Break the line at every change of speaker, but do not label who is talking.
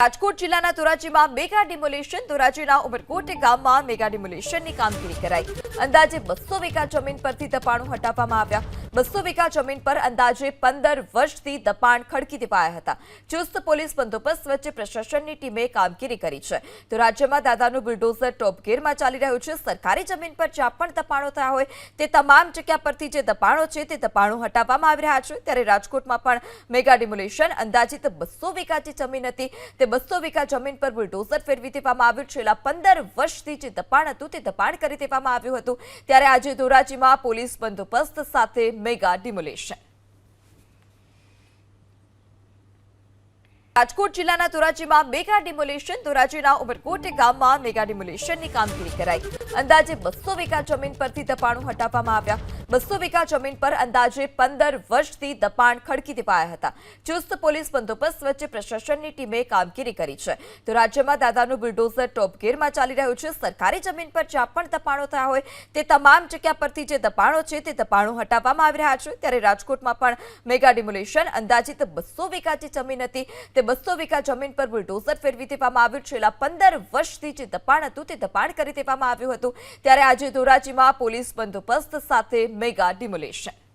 રાજકોટ જિલ્લાના ધોરાજીમાં mega demolition ધોરાજીના Umarkot ગામમાં mega ડિમોલિશનની કામગીરી કરાઈ અંદાજે 200 વીઘા જમીન પરથી દબાણો હટાવવામાં આવ્યા 200 વીઘા જમીન પર અંદાજે 15 વર્ષથી દબાણ ખડકી દેવાયા હતા ચુસ્ત પોલીસ બંદોબસ્ત વચ્ચે પ્રશાસનની ટીમે કામગીરી કરી છે તો રાજ્યમાં દાદાનું બુલડોઝર ટોપ ગિયરમાં ચાલી રહ્યું છે સરકારી જમીન પર જ્યાં પણ દબાણો થયા હોય તે તમામ જગ્યા પરથી જે દબાણો છે તે દબાણો હટાવવામાં આવી રહ્યા છે ત્યારે રાજકોટમાં પણ મેગા ડિમોલિશન અંદાજિત 200 વીઘા જે જમીન હતી તે 200 વીઘા જમીન પર બુલડોઝર ફેરવી દેવામાં આવ્યું છેલ્લા 15 વર્ષથી જે દબાણ હતું તે દબાણ કરી દેવામાં આવ્યું હતું ત્યારે આજે ધોરાજીમાં પોલીસ બંદોબસ્ત સાથે મેગા ડિમોલિશન રાજકોટ જિલ્લાના ધોરાજીમાં મેગા ડિમોલિશન ધોરાજીના ઉમરકોટ ગામમાં મેગા ડિમોલિશનની કામગીરી કરાઈ અંદાજે 200 વીઘા જમીન પરથી દબાણો હટાવવામાં આવ્યા 200 વીઘા જમીન પર અંદાજે 15 વર્ષથી દબાણ ખડકી દેવાયા હતા ચુસ્ત પોલીસ બંદોબસ્ત વચ્ચે પ્રશાસનની ટીમે કામગીરી કરી છે તો રાજ્યમાં દાદાનું બુલડોઝર ટોપ ગિયરમાં ચાલી રહ્યું છે સરકારી જમીન પર જ્યાં પણ દબાણો થયા હોય તે તમામ જગ્યા પરથી જે દબાણો છે તે દબાણો હટાવવામાં આવી રહ્યા છે ત્યારે રાજકોટમાં પણ મેગા ડિમોલિશન અંદાજિત 200 વીઘા જે જમીન હતી તે 200 વીઘા જમીન પર બુલડોઝર ફેરવી દેવામાં આવ્યું છેલ્લા 15 વર્ષથી જે દબાણ હતું તે દબાણ કરી દેવામાં આવ્યું હતું ત્યારે આજે ધોરાજીમાં પોલીસ બંદોબસ્ત સાથે મેગા ડિમોલિશન